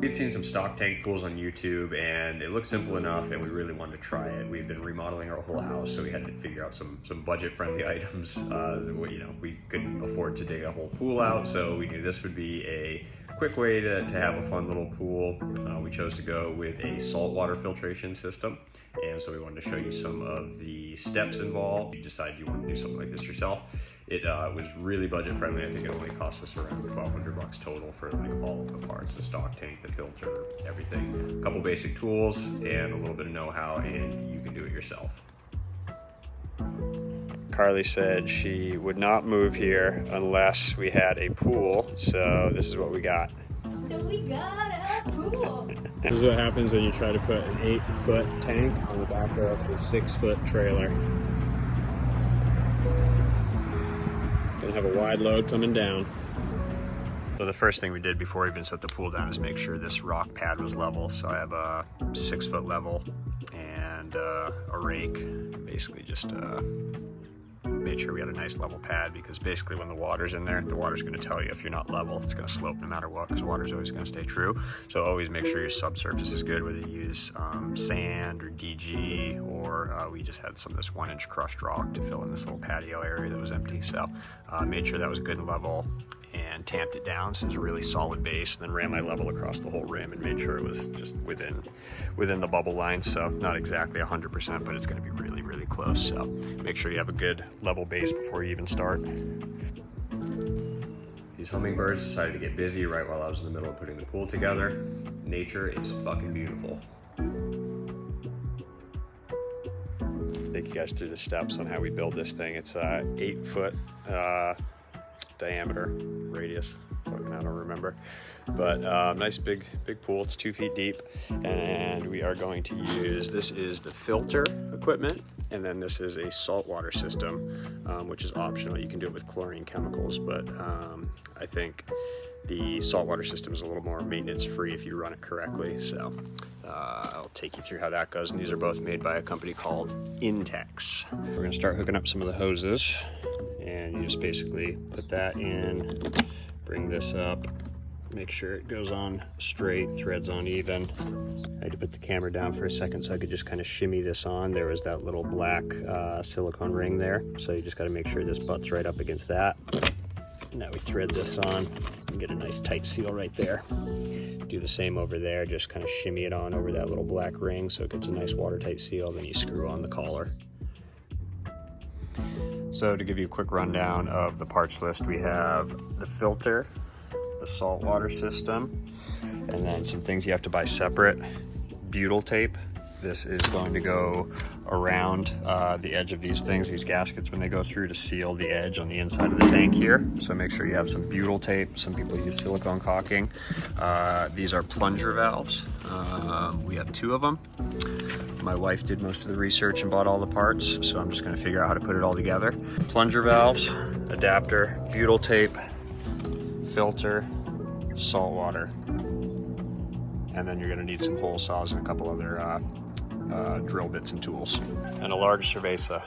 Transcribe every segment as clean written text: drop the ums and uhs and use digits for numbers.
We'd seen some stock tank pools on YouTube and it looked simple enough and we really wanted to try it. We've been remodeling our whole house, so we had to figure out some budget friendly items. We couldn't afford to dig a whole pool out, so we knew this would be a quick way to have a fun little pool. We chose to go with a saltwater filtration system. And so we wanted to show you some of the steps involved. If you decide you want to do something like this yourself, it was really budget friendly. I think it only cost us around $1,200 total for like all of the parts, the stock tank, the filter, everything. A couple basic tools and a little bit of know-how, and you can do it yourself. Carly said she would not move here unless we had a pool, so this is what we got. So we got a pool. This is what happens when you try to put an 8-foot tank on the back of a 6-foot trailer. Gonna have a wide load coming down. So the first thing we did before we even set the pool down is make sure this rock pad was level. So I have a 6-foot level and a rake. Basically just made sure we had a nice level pad, because basically when the water's in there, the water's going to tell you if you're not level. It's going to slope no matter what, because water's always going to stay true. So always make sure your subsurface is good, whether you use sand or DG, or we just had some of this 1-inch crushed rock to fill in this little patio area that was empty. So made sure that was good and level, and tamped it down so it was a really solid base, and then ran my level across the whole rim and made sure it was just within the bubble line. So not exactly 100%, but it's going to be really, really close. So make sure you have a good level base before you even start. These hummingbirds decided to get busy right while I was in the middle of putting the pool together. Nature is fucking beautiful. Take you guys through the steps on how we build this thing. It's a 8-foot diameter radius. I don't remember, but nice big pool. It's 2 feet deep, and we are going to use, this is the filter equipment, and then this is a saltwater system, which is optional. You can do it with chlorine chemicals, but I think the saltwater system is a little more maintenance free if you run it correctly. So I'll take you through how that goes, and these are both made by a company called Intex. We're going to start hooking up some of the hoses, and you just basically put that in, bring this up, make sure it goes on straight, threads on even. I had to put the camera down for a second so I could just kind of shimmy this on. There was that little black silicone ring there, so you just got to make sure this butts right up against that. Now we thread this on and get a nice tight seal right there. Do the same over there, just kind of shimmy it on over that little black ring so it gets a nice watertight seal. Then you screw on the collar. So to give you a quick rundown of the parts list, we have the filter, the saltwater system, and then some things you have to buy separate. Butyl tape. This is going to go around the edge of these things, these gaskets, when they go through, to seal the edge on the inside of the tank here. So make sure you have some butyl tape. Some people use silicone caulking. These are plunger valves. We have 2 of them. My wife did most of the research and bought all the parts, so I'm just going to figure out how to put it all together. Plunger valves, adapter, butyl tape, filter, salt water, and then you're going to need some hole saws and a couple other drill bits and tools, and a large cerveza.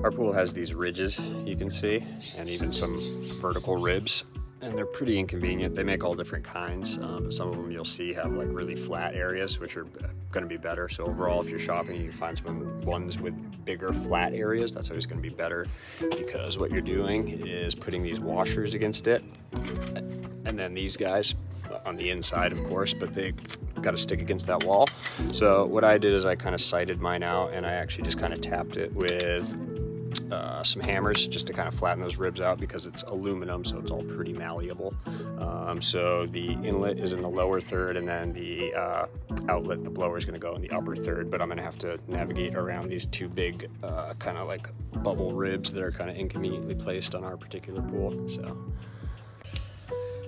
Our pool has these ridges you can see, and even some vertical ribs, and they're pretty inconvenient. They make all different kinds, but some of them you'll see have like really flat areas, which are going to be better. So overall, if you're shopping, you find some ones with bigger flat areas. That's always going to be better, because what you're doing is putting these washers against it, and then these guys on the inside, of course, but they got to stick against that wall. So what I did is I kind of sighted mine out, and I actually just kind of tapped it with some hammers just to kind of flatten those ribs out, because it's aluminum, so it's all pretty malleable. So the inlet is in the lower third, and then the outlet, the blower, is going to go in the upper third, but I'm going to have to navigate around these 2 big kind of like bubble ribs that are kind of inconveniently placed on our particular pool. So,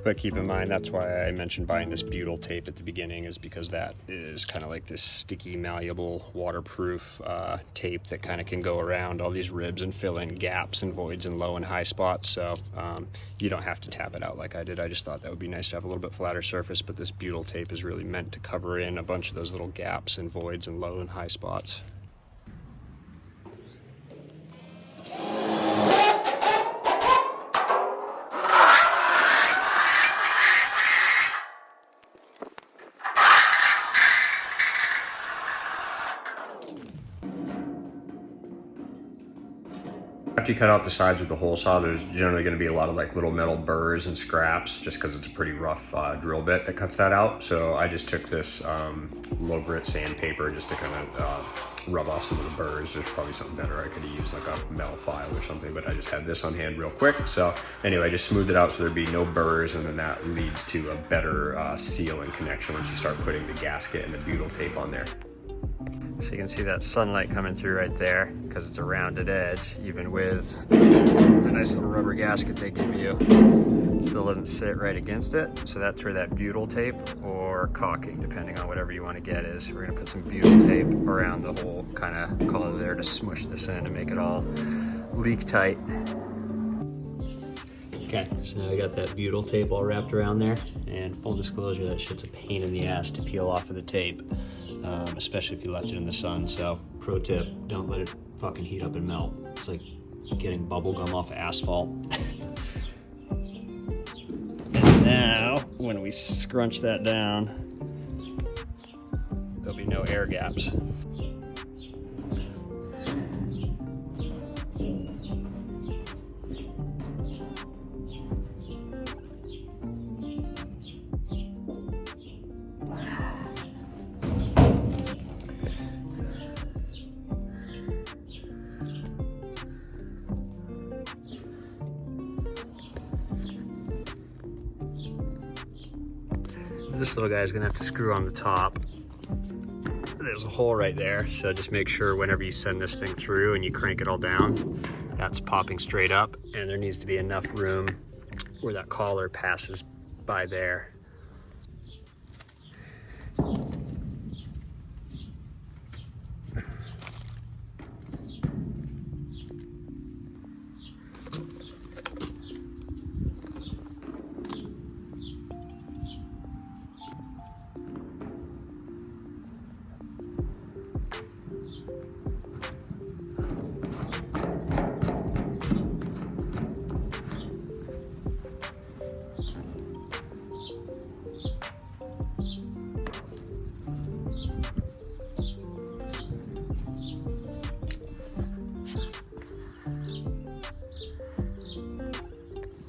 but keep in mind, that's why I mentioned buying this butyl tape at the beginning, is because that is kind of like this sticky, malleable, waterproof tape that kind of can go around all these ribs and fill in gaps and voids and low and high spots. So you don't have to tap it out like I did. I just thought that would be nice to have a little bit flatter surface, but this butyl tape is really meant to cover in a bunch of those little gaps and voids and low and high spots. after you cut out the sides with the hole saw, there's generally going to be a lot of like little metal burrs and scraps, just because it's a pretty rough drill bit that cuts that out. So I just took this low grit sandpaper just to kind of rub off some of the burrs. There's probably something better. I could have used like a metal file or something, but I just had this on hand real quick. So anyway, I just smoothed it out so there'd be no burrs, and then that leads to a better seal and connection once you start putting the gasket and the butyl tape on there. So you can see that sunlight coming through right there because it's a rounded edge, even with the nice little rubber gasket they give you. It still doesn't sit right against it. So that's where that butyl tape or caulking, depending on whatever you want to get, is. We're gonna put some butyl tape around the whole kind of collar there to smush this in and make it all leak tight. Okay, so now I got that butyl tape all wrapped around there, and full disclosure, that shit's a pain in the ass to peel off of the tape, especially if you left it in the sun. So pro tip, don't let it fucking heat up and melt. It's like getting bubble gum off asphalt. And now, when we scrunch that down, there'll be no air gaps. This little guy is gonna have to screw on the top. There's a hole right there, so just make sure whenever you send this thing through and you crank it all down, that's popping straight up, and there needs to be enough room where that collar passes by there.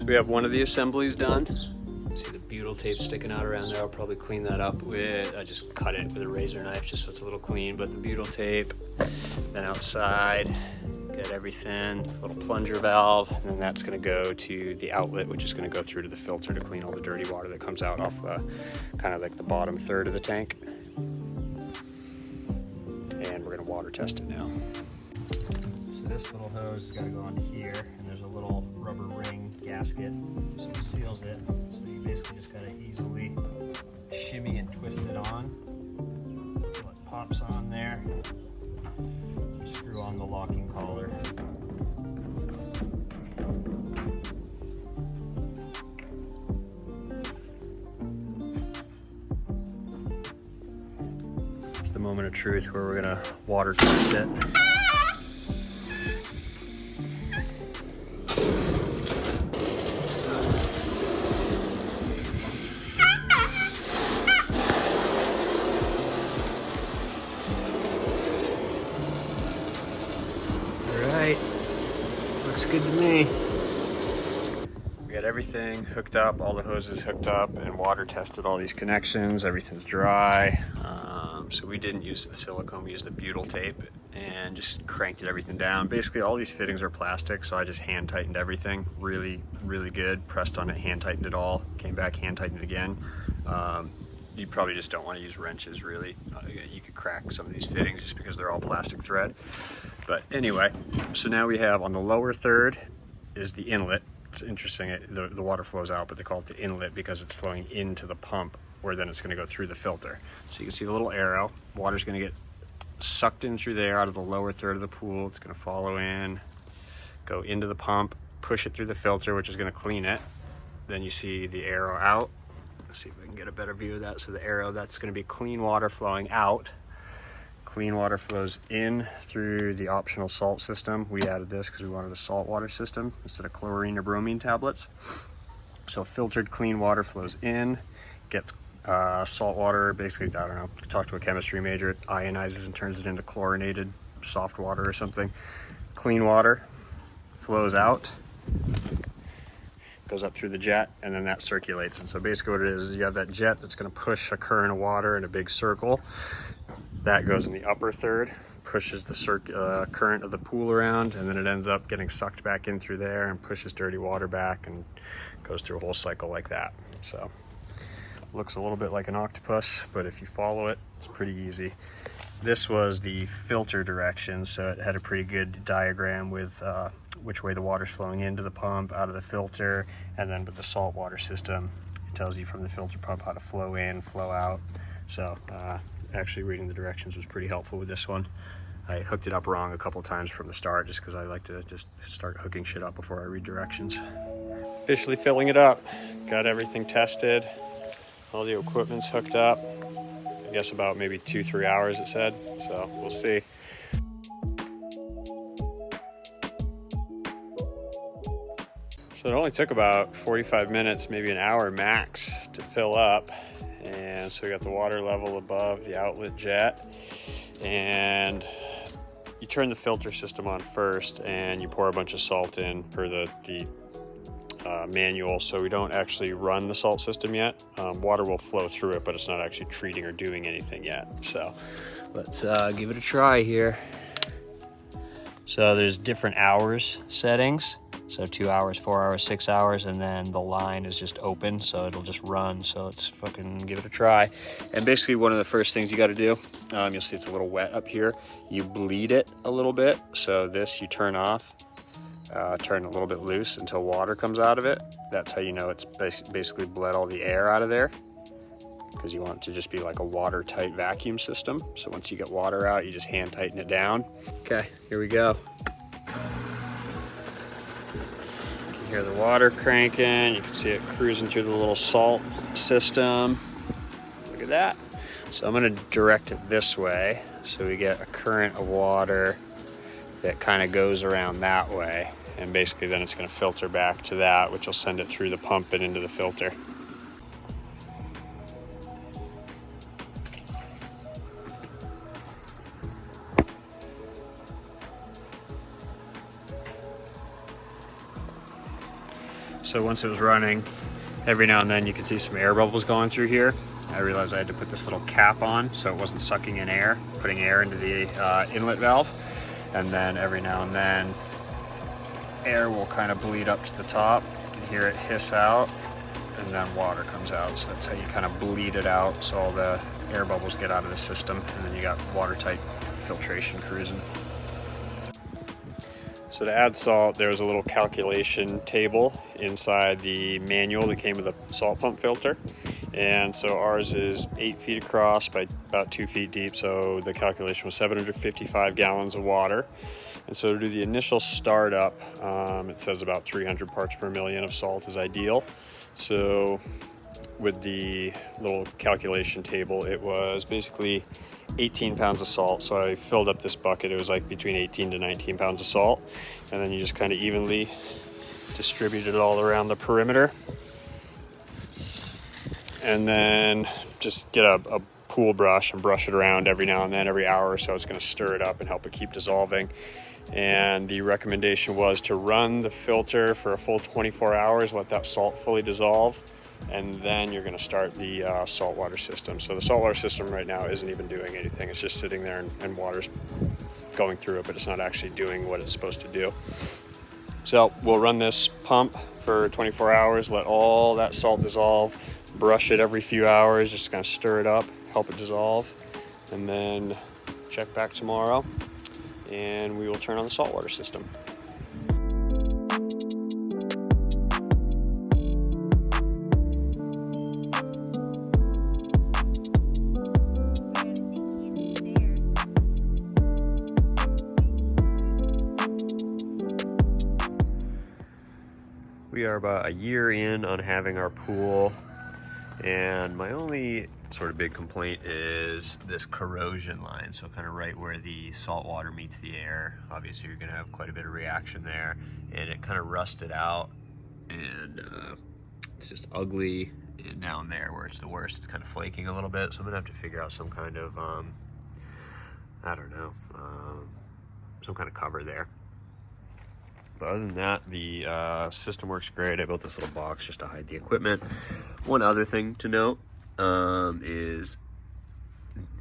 We have one of the assemblies done. See the butyl tape sticking out around there. I'll probably clean that up with, I just cut it with a razor knife just so it's a little clean, but the butyl tape, then outside, get everything, little plunger valve, and then that's gonna go to the outlet, which is gonna go through to the filter to clean all the dirty water that comes out off the, kind of like the bottom third of the tank. And we're gonna water test it now. So this little hose has got to go onto here, and there's a little rubber ring gasket, so it seals it. So you basically just got to easily shimmy and twist it on until it pops on there. Screw on the locking collar. It's the moment of truth where we're gonna water test it. Looks good to me. We got everything hooked up, all the hoses hooked up, and water tested all these connections. Everything's dry. So we didn't use the silicone, we used the butyl tape and just cranked everything down. Basically all these fittings are plastic, so I just hand tightened everything really, really good. Pressed on it, hand tightened it all, came back, hand tightened it again. You probably just don't want to use wrenches, really. You could crack some of these fittings just because they're all plastic thread. But anyway, so now we have on the lower third is the inlet. It's interesting, the water flows out, but they call it the inlet because it's flowing into the pump, where then it's going to go through the filter. So you can see the little arrow. Water's going to get sucked in through there out of the lower third of the pool. It's going to follow in, go into the pump, push it through the filter, which is going to clean it. Then you see the arrow out. Let's see if we can get a better view of that. So the arrow, that's going to be clean water flowing out. Clean water flows in through the optional salt system. We added this because we wanted a salt water system instead of chlorine or bromine tablets. So filtered clean water flows in, gets salt water, basically, I don't know, talk to a chemistry major, it ionizes and turns it into chlorinated soft water or something. Clean water flows out, goes up through the jet, and then that circulates. And so basically what it is you have that jet that's going to push a current of water in a big circle. That goes in the upper third, pushes the current of the pool around, and then it ends up getting sucked back in through there and pushes dirty water back and goes through a whole cycle like that. So looks a little bit like an octopus, but if you follow it, it's pretty easy. This was the filter direction, so it had a pretty good diagram with which way the water's flowing into the pump, out of the filter, and then with the salt water system, it tells you from the filter pump how to flow in, flow out. So actually reading the directions was pretty helpful with this one. I hooked it up wrong a couple times from the start just because I like to just start hooking shit up before I read directions. Officially filling it up. Got everything tested. All the equipment's hooked up. I guess about maybe 2-3 hours it said, so we'll see. So it only took about 45 minutes, maybe an hour max to fill up. And so we got the water level above the outlet jet, and you turn the filter system on first and you pour a bunch of salt in per the manual. So we don't actually run the salt system yet. Water will flow through it, but it's not actually treating or doing anything yet. So let's give it a try here. So there's different hours settings. So 2 hours, 4 hours, 6 hours, and then the line is just open, so it'll just run. So let's fucking give it a try. And basically one of the first things you got to do, you'll see it's a little wet up here. You bleed it a little bit. So this you turn off, turn a little bit loose until water comes out of it. That's how you know it's basically bled all the air out of there, because you want it to just be like a watertight vacuum system. So once you get water out, you just hand tighten it down. Okay, here we go. You hear the water cranking. You can see it cruising through the little salt system. Look at that. So I'm going to direct it this way so we get a current of water that kind of goes around that way. And basically then it's going to filter back to that, which will send it through the pump and into the filter. So once it was running, every now and then you could see some air bubbles going through here. I realized I had to put this little cap on so it wasn't sucking in air, putting air into the inlet valve. And then every now and then, air will kind of bleed up to the top. You can hear it hiss out, and then water comes out. So that's how you kind of bleed it out so all the air bubbles get out of the system, and then you got watertight filtration cruising. So to add salt, there was a little calculation table inside the manual that came with a salt pump filter. And so ours is 8 feet across by about 2 feet deep. So the calculation was 755 gallons of water. And so to do the initial startup, it says about 300 parts per million of salt is ideal. So with the little calculation table, it was basically 18 pounds of salt. So I filled up this bucket. It was like between 18 to 19 pounds of salt. And then you just kind of evenly distribute it all around the perimeter. And then just get a pool brush and brush it around every now and then, every hour or so. It's going to stir it up and help it keep dissolving. And the recommendation was to run the filter for a full 24 hours, let that salt fully dissolve, and then you're going to start the saltwater system. So the saltwater system right now isn't even doing anything. It's just sitting there and water's going through it, but it's not actually doing what it's supposed to do. So we'll run this pump for 24 hours, let all that salt dissolve, brush it every few hours, just kind of stir it up, help it dissolve, and then check back tomorrow, and we will turn on the saltwater system. We are about a year in on having our pool, and my only sort of big complaint is this corrosion line. So kind of right where the salt water meets the air, obviously you're going to have quite a bit of reaction there, and it kind of rusted out, and it's just ugly. And down there where it's the worst, it's kind of flaking a little bit, so I'm gonna have to figure out some kind of I don't know, some kind of cover there. But other than that, the system works great. I built this little box just to hide the equipment. One other thing to note is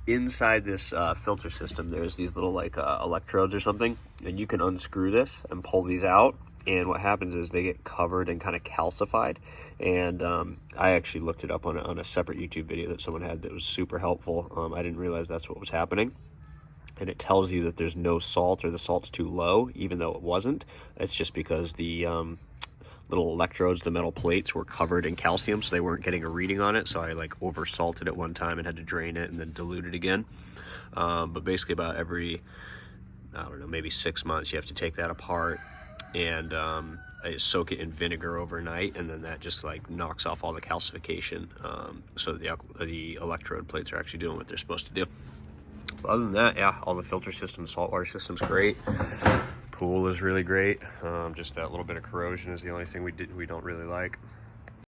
inside this filter system, there's these little like electrodes or something, and you can unscrew this and pull these out. And what happens is they get covered and kind of calcified. And I actually looked it up on a separate YouTube video that someone had that was super helpful. I didn't realize that's what was happening. And it tells you that there's no salt or the salt's too low, even though it wasn't. It's just because the little electrodes, the metal plates, were covered in calcium, so they weren't getting a reading on it. So I like over salted it one time and had to drain it and then dilute it again. But basically about every, I don't know, maybe 6 months, you have to take that apart and soak it in vinegar overnight, and then that just like knocks off all the calcification, so the electrode plates are actually doing what they're supposed to do. But other than that, yeah, all the filter system, saltwater system's great. Pool is really great. Just that little bit of corrosion is the only thing we don't really like.